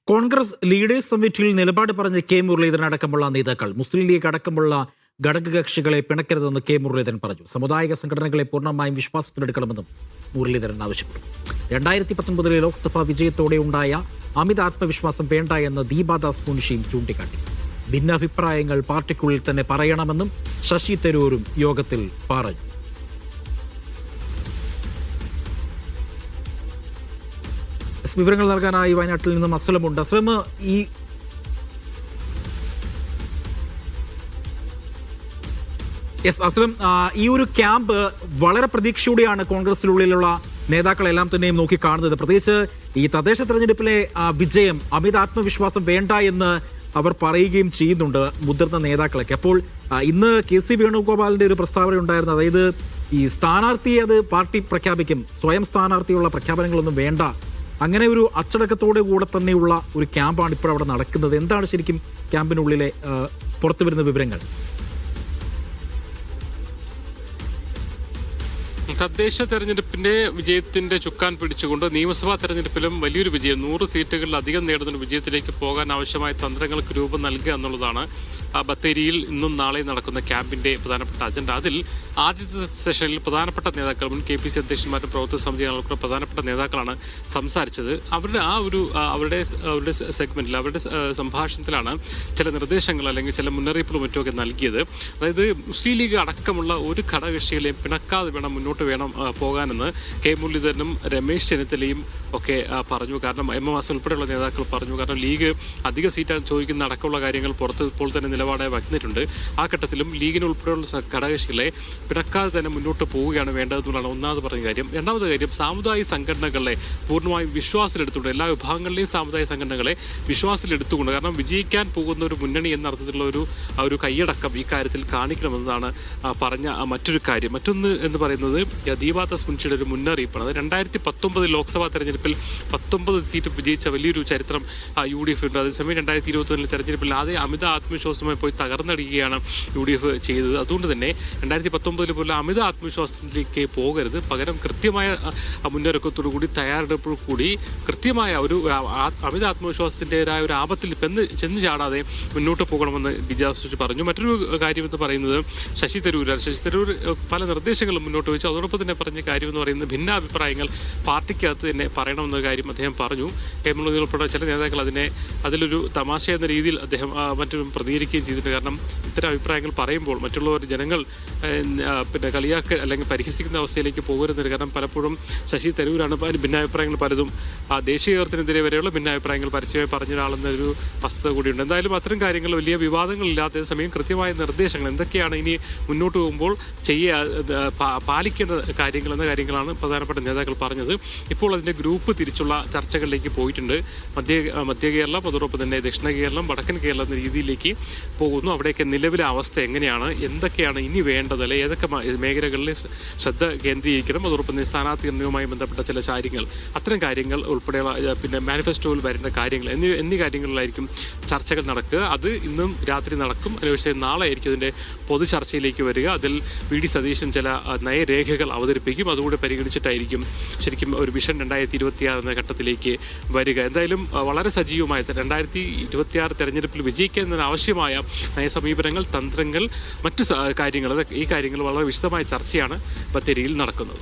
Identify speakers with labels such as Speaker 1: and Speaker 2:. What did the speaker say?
Speaker 1: Congress leaders സമ്മിറ്റിൽ നിലപാട് പറഞ്ഞ K Muraleedharan അടക്കമുള്ള നേതാക്കൾ മുസ്ലിം ലീഗ് അടക്കമുള്ള ഘടകകക്ഷികളെ പിണക്കരുതെന്ന് കെ മുരളീധരൻ പറഞ്ഞു. സമുദായിക സംഘടനകളെ പൂർണ്ണമായും വിശ്വാസത്തിലെടുക്കണമെന്നും മുരളീധരൻ ആവശ്യപ്പെട്ടു. 2019 ലോക്സഭാ വിജയത്തോടെ ഉണ്ടായ അമിത ആത്മവിശ്വാസം വേണ്ട എന്ന് ദീപാദാസ് മുൻഷിയും ചൂണ്ടിക്കാട്ടി. ഭിന്നാഭിപ്രായങ്ങൾ പാർട്ടിക്കുള്ളിൽ തന്നെ പറയണമെന്നും ശശി തരൂരും യോഗത്തിൽ പറഞ്ഞു. വിവരങ്ങൾ നൽകാനായി വയനാട്ടിൽ നിന്നും അസ്ലമുണ്ട്. അസ്ലം, ഈ ഒരു ക്യാമ്പ് വളരെ പ്രതീക്ഷയോടെയാണ് കോൺഗ്രസിനുള്ളിലുള്ള നേതാക്കളെല്ലാം തന്നെയും നോക്കി കാണുന്നത്. പ്രത്യേകിച്ച് ഈ തദ്ദേശ തെരഞ്ഞെടുപ്പിലെ വിജയം അമിത ആത്മവിശ്വാസം വേണ്ട എന്ന് അവർ പറയുകയും ചെയ്യുന്നുണ്ട്, മുതിർന്ന നേതാക്കളൊക്കെ. അപ്പോൾ ഇന്ന് കെ.സി. വേണുഗോപാലിന്റെ ഒരു പ്രസ്താവന ഉണ്ടായിരുന്നു. അതായത് ഈ സ്ഥാനാർത്ഥിയെ അത് പാർട്ടി പ്രഖ്യാപിക്കും, സ്വയം സ്ഥാനാർത്ഥിയുള്ള പ്രഖ്യാപനങ്ങളൊന്നും വേണ്ട, അങ്ങനെ ഒരു അച്ചടക്കത്തോടെ കൂടെ തന്നെയുള്ള ഒരു ക്യാമ്പാണ് ഇപ്പോൾ അവിടെ നടക്കുന്നത്. എന്താണ് ശരിക്കും ക്യാമ്പിനുള്ളിലെ പുറത്തു വരുന്ന വിവരങ്ങൾ?
Speaker 2: തദ്ദേശ തെരഞ്ഞെടുപ്പിന്റെ വിജയത്തിന്റെ ചുക്കാൻ പിടിച്ചുകൊണ്ട് നിയമസഭാ തെരഞ്ഞെടുപ്പിലും വലിയൊരു വിജയം, 100 സീറ്റുകളിൽ അധികം നേടുന്ന വിജയത്തിലേക്ക് പോകാൻ ആവശ്യമായ തന്ത്രങ്ങൾക്ക് രൂപം നൽകുക എന്നുള്ളതാണ് ബത്തേരിയിൽ ഇന്നും നാളെയും നടക്കുന്ന ക്യാമ്പിന്റെ പ്രധാനപ്പെട്ട അജണ്ട. അതിൽ ആദ്യത്തെ സെഷനിൽ പ്രധാനപ്പെട്ട നേതാക്കൾ, മുൻ KPC അധ്യക്ഷന്മാരും പ്രവർത്തക സമിതി അംഗങ്ങൾക്കും പ്രധാനപ്പെട്ട നേതാക്കളാണ് സംസാരിച്ചത്. അവരുടെ അവരുടെ സെഗ്മെന്റിൽ, അവരുടെ സംഭാഷണത്തിലാണ് ചില നിർദ്ദേശങ്ങൾ അല്ലെങ്കിൽ ചില മുന്നറിയിപ്പുകളും മറ്റുമൊക്കെ നൽകിയത്. അതായത് മുസ്ലിം ലീഗ് അടക്കമുള്ള ഒരു ഘടകകക്ഷികളെയും പിണക്കാതെ മുന്നോട്ട് പോകാനെന്ന് കെ മുരളീധരനും രമേശ് ചെന്നിത്തലയും ഒക്കെ പറഞ്ഞു. കാരണം എം എം ഹസൻ ഉൾപ്പെടെയുള്ള നേതാക്കൾ പറഞ്ഞു. കാരണം ലീഗ് അധിക സീറ്റാണ് ചോദിക്കുന്ന അടക്കമുള്ള കാര്യങ്ങൾ പുറത്ത് ഇപ്പോൾ തന്നെ നിലപാടായി വന്നിട്ടുണ്ട്. ആ ഘട്ടത്തിലും ലീഗിന് ഉൾപ്പെടെയുള്ള ഘടകകക്ഷികളെ പിണക്കാതെ തന്നെ മുന്നോട്ട് പോവുകയാണ് വേണ്ടതെന്നുള്ളതാണ് ഒന്നാമത് പറഞ്ഞ കാര്യം. രണ്ടാമത്തെ കാര്യം, സാമുദായിക സംഘടനകളെ പൂർണ്ണമായും വിശ്വാസത്തിലെടുത്തുകൊണ്ട്, എല്ലാ വിഭാഗങ്ങളിലെയും സാമുദായിക സംഘടനകളെ വിശ്വാസത്തിലെടുത്തുകൊണ്ട്, കാരണം വിജയിക്കാൻ പോകുന്ന ഒരു മുന്നണി എന്ന അർത്ഥത്തിലുള്ള ഒരു കൈയടക്കം ഈ കാര്യത്തിൽ കാണിക്കണമെന്നതാണ് പറഞ്ഞ മറ്റൊരു കാര്യം. മറ്റൊന്ന് എന്ന് പറയുന്നത് ദീപാദാസ് മുൻഷിയുടെ ഒരു മുന്നറിയിപ്പാണ്. 2019 ലോക്സഭാ തെരഞ്ഞെടുപ്പിൽ 19 സീറ്റ് വിജയിച്ച വലിയൊരു ചരിത്രം UDF ഉണ്ട്. അതേസമയം 2021 തെരഞ്ഞെടുപ്പിൽ അതേ അമിത ആത്മവിശ്വാസമായി പോയി തകർന്നടിക്കുകയാണ് UDF ചെയ്തത്. അതുകൊണ്ട് തന്നെ 2019 പോലെ അമിത ആത്മവിശ്വാസത്തിലേക്ക് പോകരുത്, പകരം കൃത്യമായ മുന്നൊരുക്കത്തോടു കൂടി, തയ്യാറെടുപ്പോടു കൂടി, കൃത്യമായ ഒരു അമിത ആത്മവിശ്വാസത്തിൻ്റെതായ ഒരു ആപത്തിൽ ചെന്ന് ചാടാതെ മുന്നോട്ട് പോകണമെന്ന് ദീപാദാസ് പറഞ്ഞു. മറ്റൊരു കാര്യം എന്ന് പറയുന്നത് ശശി തരൂർ പല നിർദ്ദേശങ്ങളും മുന്നോട്ട് വെച്ചു. അതോടൊപ്പം തന്നെ പറഞ്ഞ കാര്യം എന്ന് പറയുന്നത് ഭിന്നാഭിപ്രായങ്ങൾ പാർട്ടിക്കകത്ത് തന്നെ പറയണമെന്നൊരു കാര്യം അദ്ദേഹം പറഞ്ഞു. മുരളീധരൻ ഉൾപ്പെടെ ചില നേതാക്കൾ അതിലൊരു തമാശ എന്ന രീതിയിൽ അദ്ദേഹം മറ്റൊരു പ്രതികരിക്കുകയും ചെയ്തിട്ടുണ്ട്. കാരണം ഇത്തരം അഭിപ്രായങ്ങൾ പറയുമ്പോൾ മറ്റുള്ളവർ, ജനങ്ങൾ കളിയാക്കൽ അല്ലെങ്കിൽ പരിഹസിക്കുന്ന അവസ്ഥയിലേക്ക് പോകരുത്. കാരണം പലപ്പോഴും ശശി തരൂരാണ് ഭിന്നാഭിപ്രായങ്ങൾ പലതും ദേശീയതലത്തിനെതിരെ വരെയുള്ള ഭിന്നാഭിപ്രായങ്ങൾ പരസ്യമായി പറഞ്ഞ ഒരാളെന്നൊരു വസ്തുത കൂടിയുണ്ട്. എന്തായാലും അത്തരം കാര്യങ്ങൾ വലിയ വിവാദങ്ങളില്ലാത്ത സമയം കൃത്യമായ നിർദ്ദേശങ്ങൾ എന്തൊക്കെയാണ് ഇനി മുന്നോട്ട് പോകുമ്പോൾ പാലിക്കേണ്ട കാര്യങ്ങൾ എന്ന കാര്യങ്ങളാണ് പ്രധാനപ്പെട്ട നേതാക്കൾ പറഞ്ഞത്. ഇപ്പോൾ അതിൻ്റെ ഗ്രൂപ്പ് തിരിച്ചുള്ള ചർച്ചകളിലേക്ക് പോയിട്ടുണ്ട്. മധ്യ കേരളം, അതോടൊപ്പം തന്നെ ദക്ഷിണ കേരളം, വടക്കൻ കേരളം എന്ന രീതിയിലേക്ക് പോകുന്നു. അവിടെയൊക്കെ നിലവിലെ അവസ്ഥ എങ്ങനെയാണ്, എന്തൊക്കെയാണ് ഇനി വേണ്ടത്, അല്ലെ ഏതൊക്കെ മേഖലകളിൽ ശ്രദ്ധ കേന്ദ്രീകരിക്കണം, അതോടൊപ്പം തന്നെ സ്ഥാനാർത്ഥി നിർണ്ണയവുമായി ബന്ധപ്പെട്ട ചില കാര്യങ്ങൾ, അത്തരം കാര്യങ്ങൾ ഉൾപ്പെടെയുള്ള മാനിഫെസ്റ്റോയിൽ വരേണ്ട കാര്യങ്ങൾ എന്നീ കാര്യങ്ങളിലായിരിക്കും ചർച്ചകൾ നടക്കുക. അത് ഇന്നും രാത്രി നടക്കും. അതിനുശേഷം നാളെ ആയിരിക്കും ഇതിൻ്റെ പൊതു ചർച്ചയിലേക്ക് വരിക. അതിൽ VD സതീശൻ ചില നയരേഖകൾ അവതരിപ്പിക്കും. അതുകൂടെ പരിഗണിച്ചിട്ടായിരിക്കും ശരിക്കും ഒരു വിഷൻ 2026 എന്ന ഘട്ടത്തിലേക്ക് വരിക. എന്തായാലും വളരെ സജീവമായ 2026 തെരഞ്ഞെടുപ്പിൽ വിജയിക്കുന്നതിന് ആവശ്യമായ നയസമീപനങ്ങൾ, തന്ത്രങ്ങൾ, മറ്റു കാര്യങ്ങൾ, ഈ കാര്യങ്ങൾ വളരെ വിശദമായ ചർച്ചയാണ് ബത്തേരിയിൽ നടക്കുന്നത്.